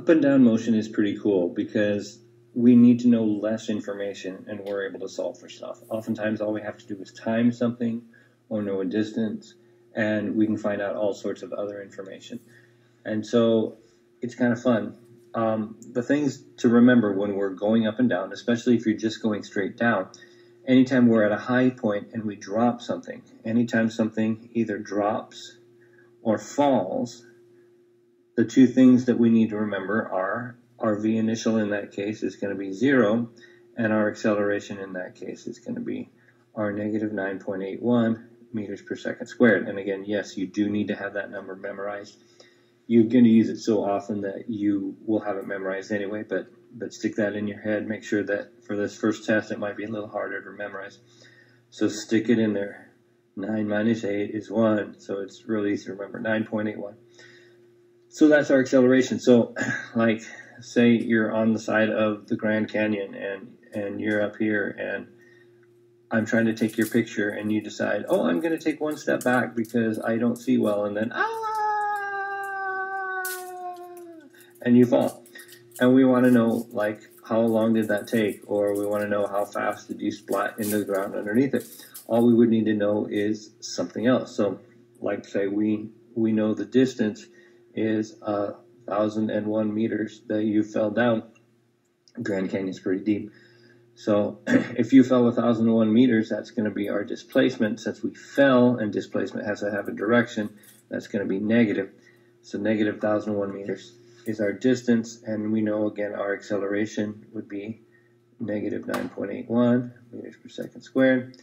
Up and down motion is pretty cool because we need to know less information and we're able to solve for stuff. Oftentimes all we have to do is time something or know a distance and we can find out all sorts of other information. And so it's kind of fun. The things to remember when we're going up and down, especially if you're just going straight down, anytime we're at a high point and we drop something, anytime something either drops or falls, the two things that we need to remember are our v initial in that case is going to be 0, and our acceleration in that case is going to be our negative 9.81 meters per second squared. And again, yes, you do need to have that number memorized. You're going to use it so often that you will have it memorized anyway, but stick that in your head. Make sure that for this first test, it might be a little harder to memorize. So stick it in there. 9 minus 8 is 1, so it's really easy to remember, 9.81. So that's our acceleration. So like say you're on the side of the Grand Canyon and you're up here and I'm trying to take your picture and you decide, oh, I'm going to take one step back because I don't see well, and then and you fall. And we want to know like how long did that take, or we want to know how fast did you splat into the ground underneath it. All we would need to know is something else. So like say we know the distance is 1,001 meters that you fell down. Grand Canyon's pretty deep. So if you fell 1,001 meters, that's going to be our displacement. Since we fell and displacement has to have a direction, that's going to be negative. So negative 1,001 meters is our distance, and we know again our acceleration would be negative 9.81 meters per second squared,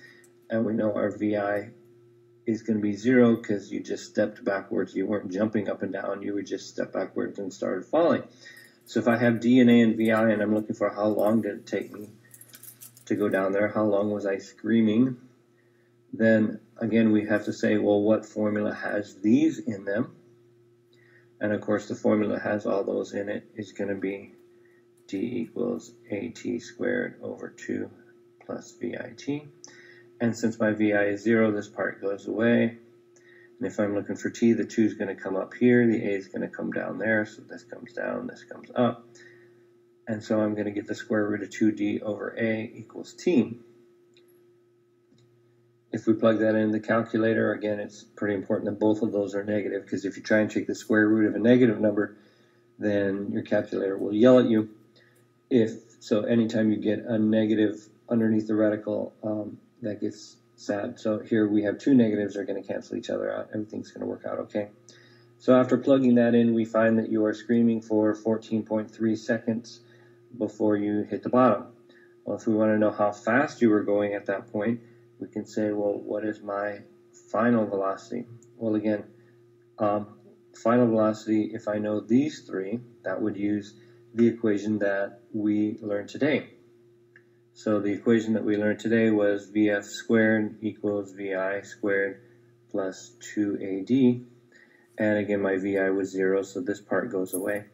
and we know our VI is going to be 0 because you just stepped backwards. You weren't jumping up and down, you would just step backwards and started falling. So if I have D and A and VI and I'm looking for how long did it take me to go down there, how long was I screaming, then again we have to say, well, what formula has these in them? And of course the formula has all those in it is going to be D equals AT squared over 2 plus VIT. And since my VI is 0, this part goes away. And if I'm looking for T, the 2 is going to come up here, the A is going to come down there, so this comes down, this comes up. And so I'm going to get the square root of 2D over A equals T. If we plug that in the calculator, again, it's pretty important that both of those are negative, because if you try and take the square root of a negative number, then your calculator will yell at you. So anytime you get a negative underneath the radical, that gets sad. So here we have two negatives are going to cancel each other out. Everything's going to work out okay. So after plugging that in, we find that you are screaming for 14.3 seconds before you hit the bottom. Well, if we want to know how fast you were going at that point, we can say, well, what is my final velocity? Well, again, final velocity, if I know these three, that would use the equation that we learned today. So the equation that we learned today was Vf squared equals Vi squared plus 2AD. And again, my Vi was 0, so this part goes away.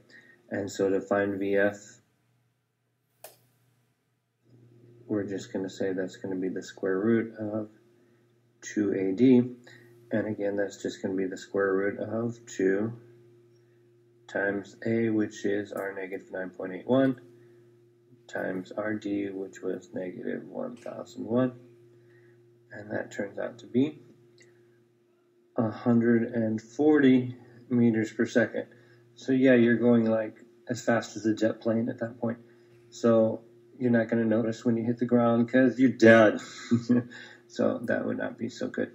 And so to find Vf, we're just going to say that's going to be the square root of 2AD. And again, that's just going to be the square root of 2 times A, which is our negative 9.81, times RD, which was negative 1,001. And that turns out to be 140 meters per second. So yeah, you're going like as fast as a jet plane at that point. So you're not going to notice when you hit the ground because you're dead. So that would not be so good.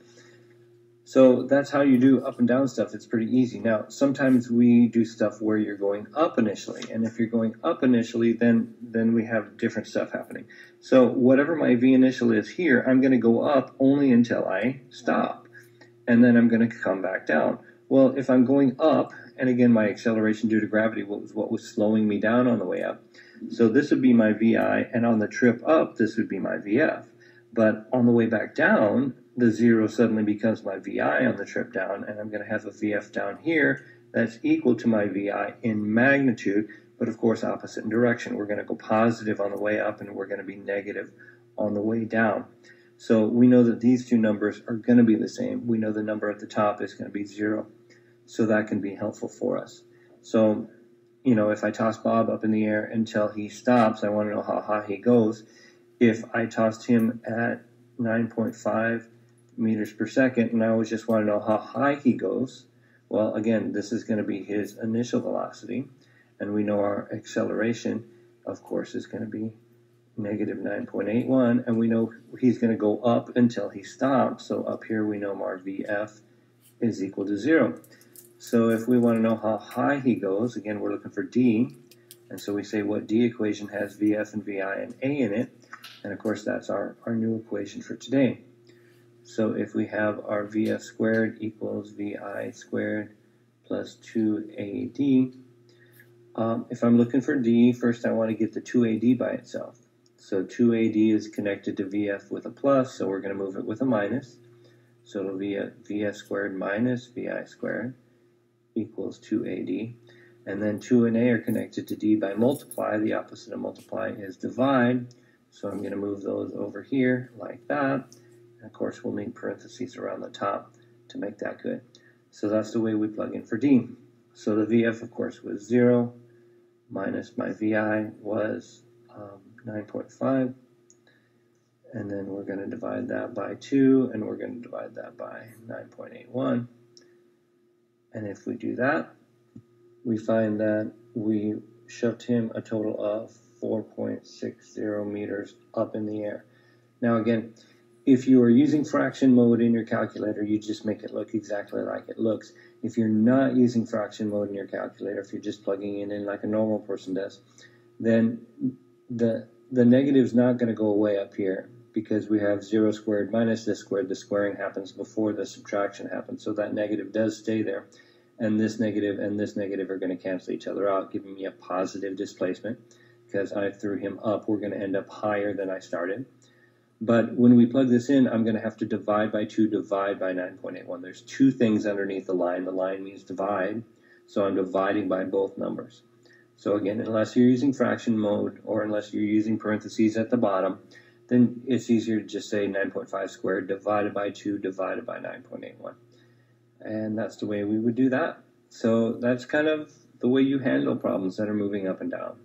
So that's how you do up and down stuff. It's pretty easy. Now, sometimes we do stuff where you're going up initially. And if you're going up initially, then we have different stuff happening. So whatever my V initial is here, I'm going to go up only until I stop. And then I'm going to come back down. Well, if I'm going up, and again, my acceleration due to gravity was what was slowing me down on the way up. So this would be my VI, and on the trip up, this would be my VF. But on the way back down, the 0 suddenly becomes my VI on the trip down, and I'm going to have a VF down here that's equal to my VI in magnitude, but of course opposite in direction. We're going to go positive on the way up, and we're going to be negative on the way down. So we know that these two numbers are going to be the same. We know the number at the top is going to be 0. So that can be helpful for us. So if I toss Bob up in the air until he stops, I want to know how high he goes. If I tossed him at 9.5 meters per second, and I always just want to know how high he goes, well, again, this is going to be his initial velocity, and we know our acceleration, of course, is going to be negative 9.81, and we know he's going to go up until he stops, so up here we know our VF is equal to 0. So if we want to know how high he goes, again, we're looking for D, and so we say what D equation has VF and VI and A in it, and of course that's our new equation for today. So if we have our VF squared equals VI squared plus 2AD, if I'm looking for D, first I want to get the 2AD by itself. So 2AD is connected to VF with a plus, so we're going to move it with a minus. So it'll be a VF squared minus VI squared equals 2AD. And then 2 and A are connected to D by multiply. The opposite of multiply is divide. So I'm going to move those over here like that. And of course, we'll need parentheses around the top to make that good. So that's the way we plug in for D. So the VF, of course, was 0 minus my VI was 9.5. And then we're going to divide that by 2, and we're going to divide that by 9.81. And if we do that, we find that we shoved him a total of 4.60 meters up in the air. Now again, if you are using fraction mode in your calculator, you just make it look exactly like it looks. If you're not using fraction mode in your calculator, if you're just plugging it in like a normal person does, then the negative's not going to go away up here because we have 0 squared minus this squared. The squaring happens before the subtraction happens, so that negative does stay there. And this negative are going to cancel each other out, giving me a positive displacement. Because I threw him up, we're going to end up higher than I started. But when we plug this in, I'm going to have to divide by 2, divide by 9.81. There's two things underneath the line. The line means divide, so I'm dividing by both numbers. So again, unless you're using fraction mode or unless you're using parentheses at the bottom, then it's easier to just say 9.5 squared divided by 2 divided by 9.81. And that's the way we would do that. So that's kind of the way you handle problems that are moving up and down.